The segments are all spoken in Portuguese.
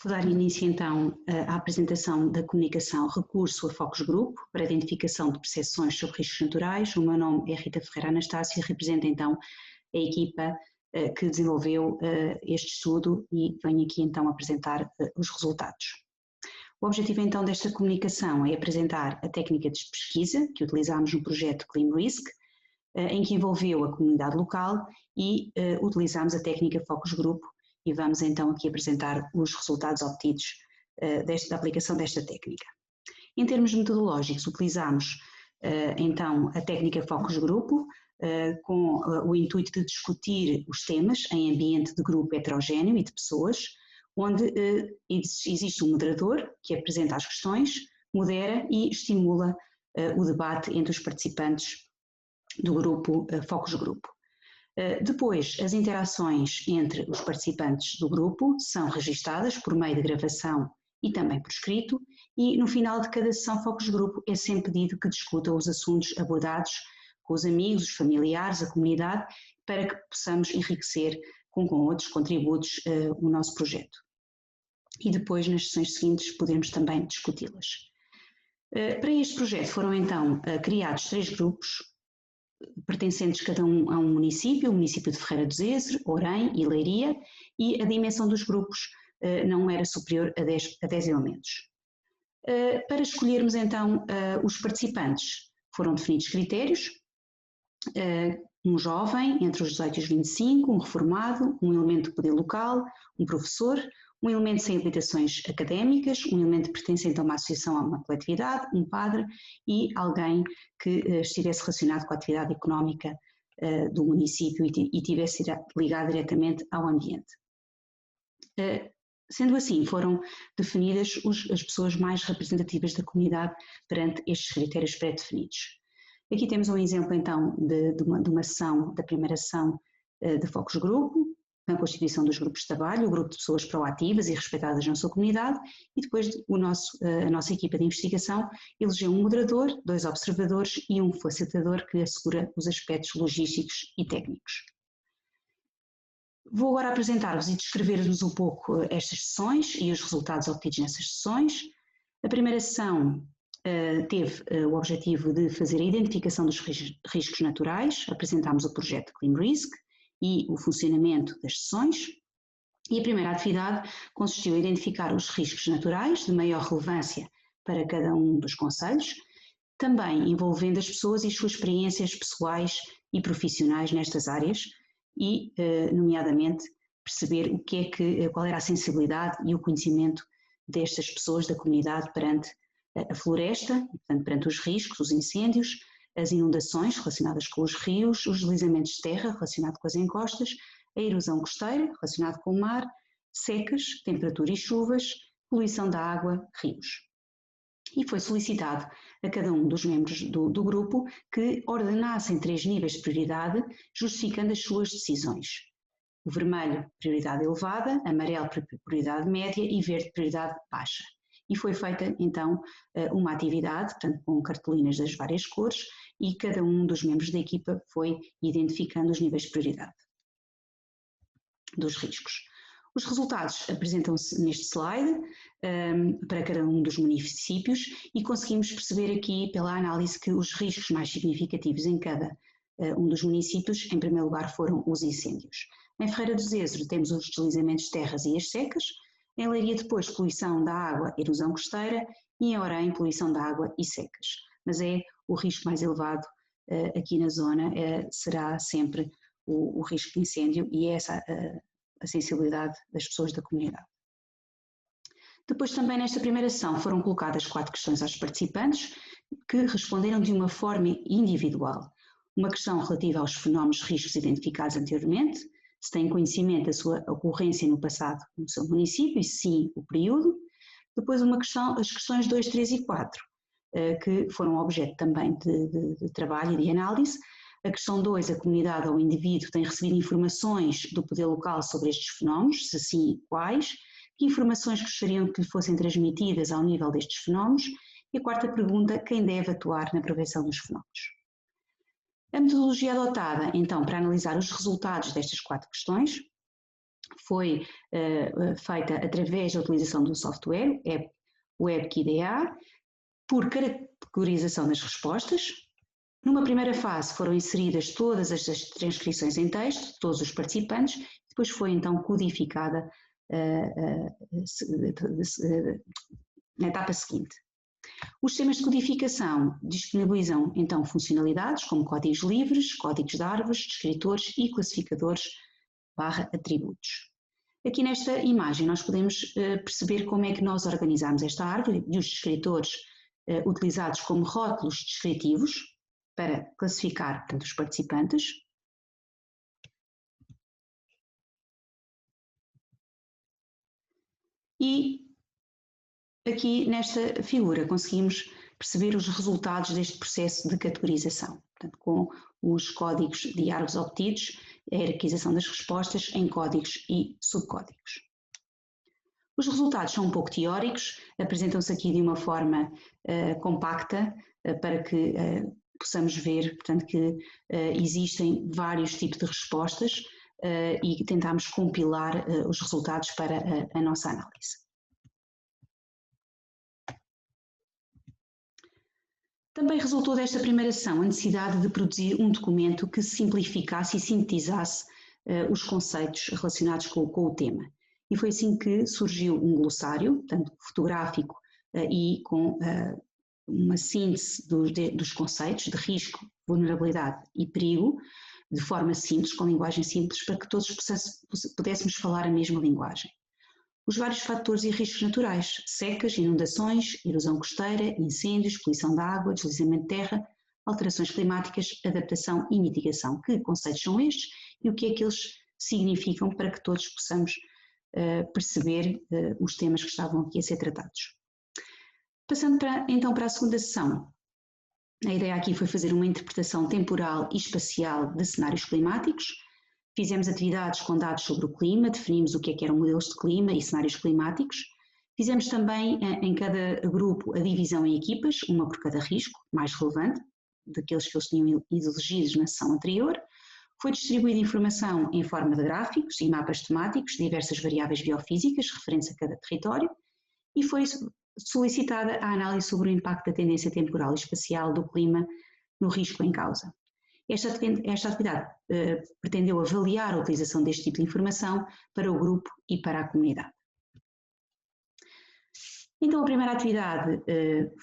Vou dar início então à apresentação da comunicação Recurso a Focus Group para a identificação de percepções sobre riscos naturais. O meu nome é Rita Ferreira Anastácio e represento então a equipa que desenvolveu este estudo e venho aqui então apresentar os resultados. O objetivo então desta comunicação é apresentar a técnica de pesquisa que utilizámos no projeto ClimRisk, em que envolveu a comunidade local e utilizámos a técnica Focus Group e vamos então aqui apresentar os resultados obtidos da aplicação desta técnica. Em termos metodológicos, utilizámos então a técnica Focus Group com o intuito de discutir os temas em ambiente de grupo heterogéneo e de pessoas, onde existe um moderador que apresenta as questões, modera e estimula o debate entre os participantes do grupo Focus Group. Depois, as interações entre os participantes do grupo são registadas por meio de gravação e também por escrito e no final de cada sessão Focus Group é sempre pedido que discutam os assuntos abordados com os amigos, os familiares, a comunidade, para que possamos enriquecer com outros contributos o nosso projeto. E depois, nas sessões seguintes, podemos também discuti-las. Para este projeto foram então criados 3 grupos, pertencentes cada um a um município, o município de Ferreira do Zezer, Orém e Leiria, e a dimensão dos grupos não era superior a 10 elementos. Para escolhermos então os participantes, foram definidos critérios, um jovem entre os 18 e os 25, um reformado, um elemento de poder local, um professor, um elemento sem habilitações académicas, um elemento pertencente a uma associação, a uma coletividade, um padre e alguém que estivesse relacionado com a atividade económica do município e tivesse ligado diretamente ao ambiente. Sendo assim, foram definidas as pessoas mais representativas da comunidade perante estes critérios pré-definidos. Aqui temos um exemplo então de uma sessão, da primeira sessão de Focus Group, a constituição dos grupos de trabalho, o grupo de pessoas proativas e respeitadas na sua comunidade e depois a nossa equipa de investigação elegeu um moderador, 2 observadores e um facilitador que assegura os aspectos logísticos e técnicos. Vou agora apresentar-vos e descrever-vos um pouco estas sessões e os resultados obtidos nessas sessões. A primeira sessão teve o objetivo de fazer a identificação dos riscos naturais, apresentámos o projeto ClimRisk e o funcionamento das sessões, e a primeira atividade consistiu em identificar os riscos naturais de maior relevância para cada um dos concelhos, também envolvendo as pessoas e as suas experiências pessoais e profissionais nestas áreas e, nomeadamente, perceber qual era a sensibilidade e o conhecimento destas pessoas da comunidade perante a floresta, portanto, perante os riscos, os incêndios, as inundações relacionadas com os rios, os deslizamentos de terra relacionados com as encostas, a erosão costeira relacionada com o mar, secas, temperatura e chuvas, poluição da água, rios. E foi solicitado a cada um dos membros do grupo que ordenassem 3 níveis de prioridade, justificando as suas decisões. O vermelho, prioridade elevada, amarelo, prioridade média e verde, prioridade baixa. E foi feita então uma atividade, portanto com cartolinas das várias cores e cada um dos membros da equipa foi identificando os níveis de prioridade dos riscos. Os resultados apresentam-se neste slide para cada um dos municípios e conseguimos perceber aqui pela análise que os riscos mais significativos em cada um dos municípios, em primeiro lugar, foram os incêndios. Em Ferreira do Zezer temos os deslizamentos de terras e as secas, em Leiria depois poluição da água, erosão costeira e em Orém poluição da água e secas. Mas o risco mais elevado aqui na zona será sempre o risco de incêndio e é essa a sensibilidade das pessoas da comunidade. Depois também nesta primeira sessão foram colocadas 4 questões aos participantes que responderam de uma forma individual. Uma questão relativa aos fenómenos de riscos identificados anteriormente, se têm conhecimento da sua ocorrência no passado no seu município e se sim o período. Depois as questões 2, 3 e 4, que foram objeto também de trabalho e de análise. A questão 2, a comunidade ou o indivíduo tem recebido informações do poder local sobre estes fenómenos, se sim, quais, que informações gostariam que lhe fossem transmitidas ao nível destes fenómenos, e a quarta pergunta, quem deve atuar na prevenção dos fenómenos. A metodologia adotada, então, para analisar os resultados destas 4 questões foi feita através da utilização do software, WebKIDA, por categorização das respostas. Numa primeira fase foram inseridas todas as transcrições em texto de todos os participantes, depois foi então codificada na etapa seguinte. Os sistemas de codificação disponibilizam então funcionalidades como códigos livres, códigos de árvores, descritores e classificadores/atributos. Aqui nesta imagem nós podemos perceber como é que nós organizamos esta árvore e os descritores utilizados como rótulos descritivos para classificar, portanto, os participantes. E aqui nesta figura conseguimos perceber os resultados deste processo de categorização, portanto, com os códigos de árvores obtidos, a hierarquização das respostas em códigos e subcódigos. Os resultados são um pouco teóricos, apresentam-se aqui de uma forma compacta para que possamos ver, portanto, que existem vários tipos de respostas e tentamos compilar os resultados para a nossa análise. Também resultou desta primeira ação a necessidade de produzir um documento que simplificasse e sintetizasse os conceitos relacionados com o tema. E foi assim que surgiu um glossário, portanto, fotográfico e com uma síntese dos conceitos de risco, vulnerabilidade e perigo, de forma simples, com linguagem simples, para que todos pudéssemos falar a mesma linguagem. Os vários fatores e riscos naturais, secas, inundações, erosão costeira, incêndios, poluição da água, deslizamento de terra, alterações climáticas, adaptação e mitigação. Que conceitos são estes e o que é que eles significam para que todos possamos perceber os temas que estavam aqui a ser tratados. Passando então para a segunda sessão, a ideia aqui foi fazer uma interpretação temporal e espacial de cenários climáticos. Fizemos atividades com dados sobre o clima, definimos o que eram modelos de clima e cenários climáticos. Fizemos também em cada grupo a divisão em equipas, uma por cada risco, mais relevante, daqueles que eles tinham ido elegidos na sessão anterior. Foi distribuída informação em forma de gráficos e mapas temáticos de diversas variáveis biofísicas referentes a cada território e foi solicitada a análise sobre o impacto da tendência temporal e espacial do clima no risco em causa. Esta atividade pretendeu avaliar a utilização deste tipo de informação para o grupo e para a comunidade. Então, a primeira atividade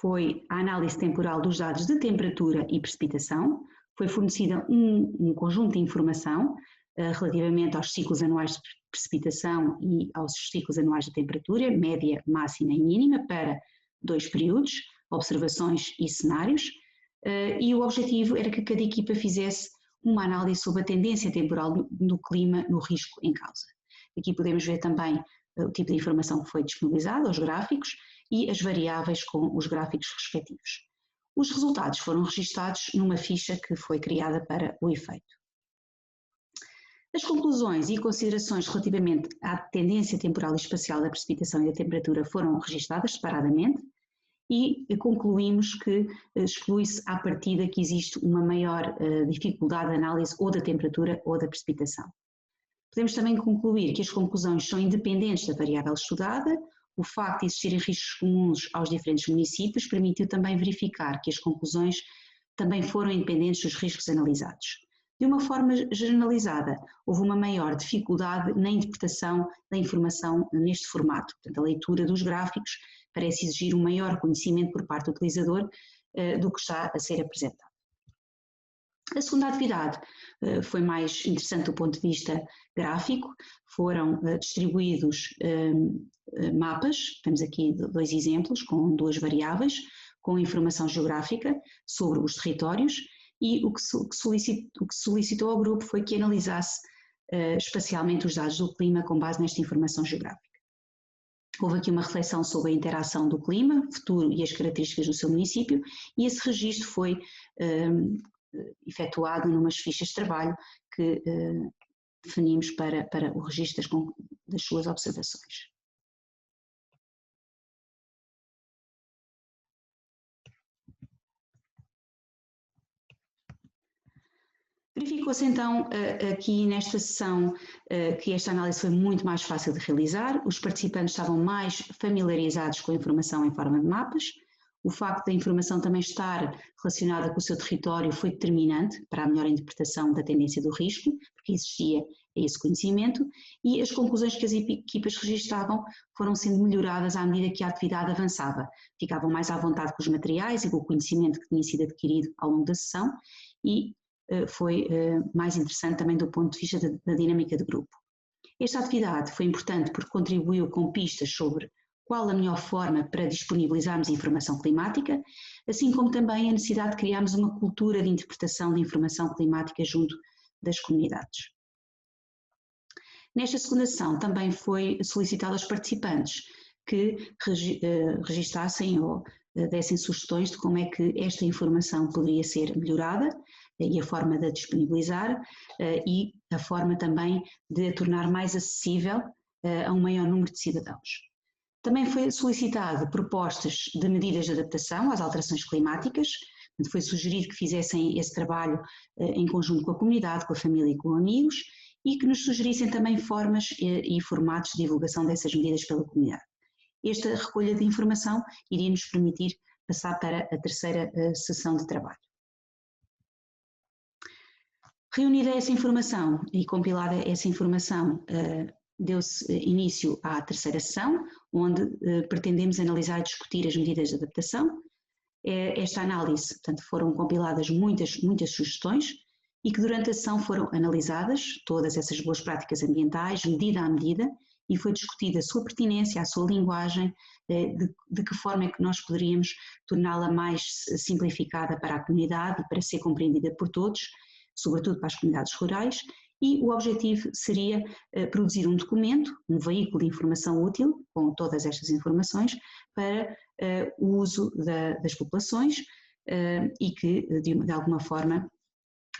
foi a análise temporal dos dados de temperatura e precipitação. Foi fornecida um conjunto de informação relativamente aos ciclos anuais de precipitação e aos ciclos anuais de temperatura, média, máxima e mínima, para 2 períodos, observações e cenários. E o objetivo era que cada equipa fizesse uma análise sobre a tendência temporal do clima no risco em causa. Aqui podemos ver também o tipo de informação que foi disponibilizada, os gráficos e as variáveis com os gráficos respectivos. Os resultados foram registados numa ficha que foi criada para o efeito. As conclusões e considerações relativamente à tendência temporal e espacial da precipitação e da temperatura foram registadas separadamente e concluímos que exclui-se à partida que existe uma maior dificuldade de análise ou da temperatura ou da precipitação. Podemos também concluir que as conclusões são independentes da variável estudada. O facto de existirem riscos comuns aos diferentes municípios permitiu também verificar que as conclusões também foram independentes dos riscos analisados. De uma forma generalizada, houve uma maior dificuldade na interpretação da informação neste formato. Portanto, a leitura dos gráficos parece exigir um maior conhecimento por parte do utilizador do que está a ser apresentado. A segunda atividade foi mais interessante do ponto de vista gráfico. Foram distribuídos mapas, temos aqui 2 exemplos com 2 variáveis, com informação geográfica sobre os territórios, e o que solicitou ao grupo foi que analisasse espacialmente os dados do clima com base nesta informação geográfica. Houve aqui uma reflexão sobre a interação do clima futuro e as características do seu município, e esse registro foi efetuado numas fichas de trabalho que definimos para o registro das suas observações. Verificou-se então aqui nesta sessão que esta análise foi muito mais fácil de realizar, os participantes estavam mais familiarizados com a informação em forma de mapas, o facto da informação também estar relacionada com o seu território foi determinante para a melhor interpretação da tendência do risco, porque existia esse conhecimento, e as conclusões que as equipas registavam foram sendo melhoradas à medida que a atividade avançava. Ficavam mais à vontade com os materiais e com o conhecimento que tinha sido adquirido ao longo da sessão e foi mais interessante também do ponto de vista da dinâmica de grupo. Esta atividade foi importante porque contribuiu com pistas sobre qual a melhor forma para disponibilizarmos informação climática, assim como também a necessidade de criarmos uma cultura de interpretação de informação climática junto das comunidades. Nesta segunda sessão também foi solicitado aos participantes que registassem ou dessem sugestões de como é que esta informação poderia ser melhorada e a forma de a disponibilizar e a forma também de a tornar mais acessível a um maior número de cidadãos. Também foi solicitado propostas de medidas de adaptação às alterações climáticas, foi sugerido que fizessem esse trabalho em conjunto com a comunidade, com a família e com amigos e que nos sugerissem também formas e formatos de divulgação dessas medidas pela comunidade. Esta recolha de informação iria nos permitir passar para a terceira sessão de trabalho. Reunida essa informação e compilada essa informação, deu-se início à terceira sessão, onde pretendemos analisar e discutir as medidas de adaptação. Esta análise, portanto, foram compiladas muitas sugestões e que durante a sessão foram analisadas todas essas boas práticas ambientais, medida a medida, e foi discutida a sua pertinência, a sua linguagem, de que forma é que nós poderíamos torná-la mais simplificada para a comunidade e para ser compreendida por todos, sobretudo para as comunidades rurais, e o objetivo seria produzir um documento, um veículo de informação útil, com todas estas informações, para o uso das populações e que, de alguma forma,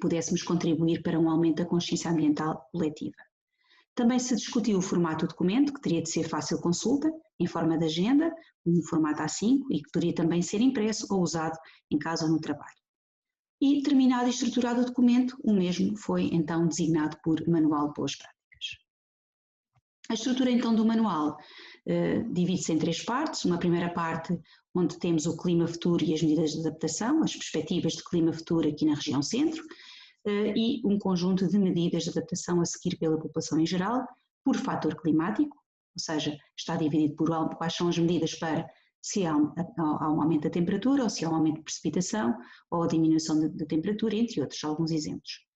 pudéssemos contribuir para um aumento da consciência ambiental coletiva. Também se discutiu o formato do documento, que teria de ser fácil consulta, em forma de agenda, um formato A5, e que poderia também ser impresso ou usado em casa ou no trabalho. E, terminado e estruturado o documento, o mesmo foi então designado por Manual de Boas Práticas. A estrutura então do manual divide-se em 3 partes. Uma primeira parte onde temos o clima futuro e as medidas de adaptação, as perspectivas de clima futuro aqui na região centro, e um conjunto de medidas de adaptação a seguir pela população em geral, por fator climático, ou seja, está dividido por quais são as medidas para se há um aumento da temperatura, ou se há um aumento de precipitação, ou a diminuição da temperatura, entre outros, alguns exemplos.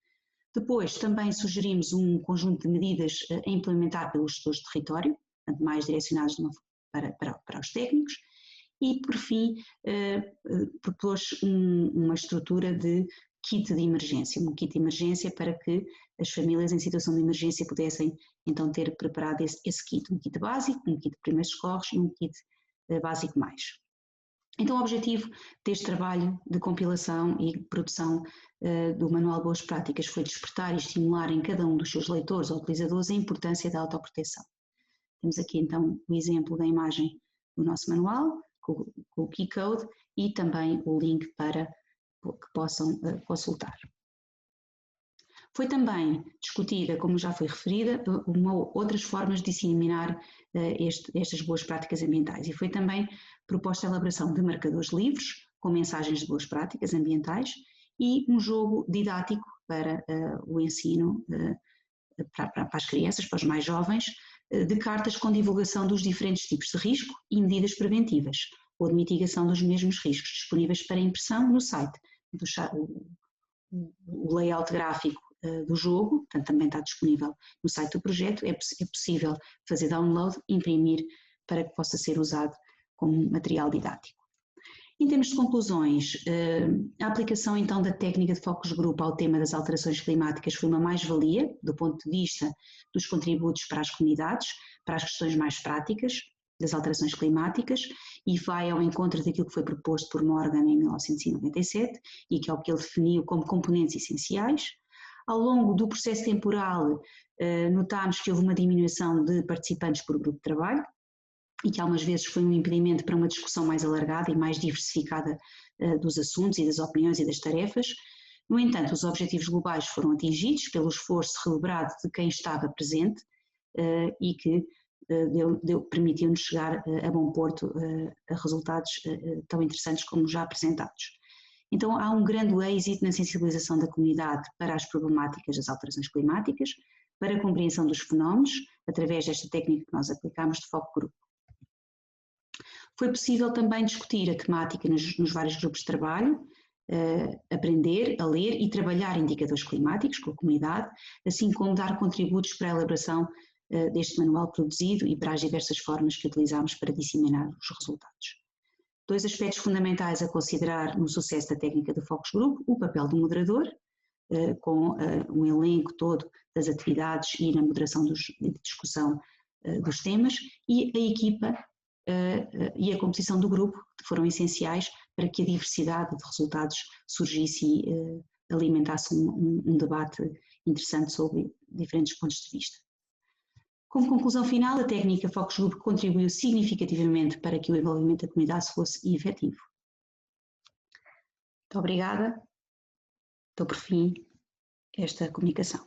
Depois, também sugerimos um conjunto de medidas a implementar pelos gestores de território, portanto, mais direcionados para os técnicos, e, por fim, propôs uma estrutura de kit de emergência, um kit de emergência para que as famílias em situação de emergência pudessem, então, ter preparado esse kit, um kit básico, um kit de primeiros socorros e um kit básico mais. Então o objetivo deste trabalho de compilação e produção do Manual de Boas Práticas foi despertar e estimular em cada um dos seus leitores ou utilizadores a importância da autoproteção. Temos aqui então o exemplo da imagem do nosso manual, com o Key Code e também o link para que possam consultar. Foi também discutida, como já foi referida, outras formas de disseminar estas boas práticas ambientais e foi também proposta a elaboração de marcadores livres com mensagens de boas práticas ambientais e um jogo didático para o ensino para as crianças, para os mais jovens, de cartas com divulgação dos diferentes tipos de risco e medidas preventivas ou de mitigação dos mesmos riscos disponíveis para impressão no site. O layout gráfico do jogo, portanto, também está disponível no site do projeto, é possível fazer download e imprimir para que possa ser usado como material didático. Em termos de conclusões, a aplicação então da técnica de focus group ao tema das alterações climáticas foi uma mais-valia do ponto de vista dos contributos para as comunidades, para as questões mais práticas das alterações climáticas e vai ao encontro daquilo que foi proposto por Morgan em 1997 e que é o que ele definiu como componentes essenciais. Ao longo do processo temporal, notámos que houve uma diminuição de participantes por grupo de trabalho e que algumas vezes foi um impedimento para uma discussão mais alargada e mais diversificada dos assuntos e das opiniões e das tarefas. No entanto, os objetivos globais foram atingidos pelo esforço redobrado de quem estava presente e que permitiu-nos chegar a bom porto a resultados tão interessantes como já apresentados. Então, há um grande êxito na sensibilização da comunidade para as problemáticas das alterações climáticas, para a compreensão dos fenómenos, através desta técnica que nós aplicamos de foco grupo. Foi possível também discutir a temática nos vários grupos de trabalho, aprender a ler e trabalhar indicadores climáticos com a comunidade, assim como dar contributos para a elaboração deste manual produzido e para as diversas formas que utilizamos para disseminar os resultados. Dois aspectos fundamentais a considerar no sucesso da técnica do Focus Group: o papel do moderador, com um elenco todo das atividades e na moderação de discussão dos temas, e a equipa e a composição do grupo, que foram essenciais para que a diversidade de resultados surgisse e alimentasse um debate interessante sobre diferentes pontos de vista. Como conclusão final, a técnica Focus Group contribuiu significativamente para que o envolvimento da comunidade fosse efetivo. Muito obrigada. Dou por fim esta comunicação.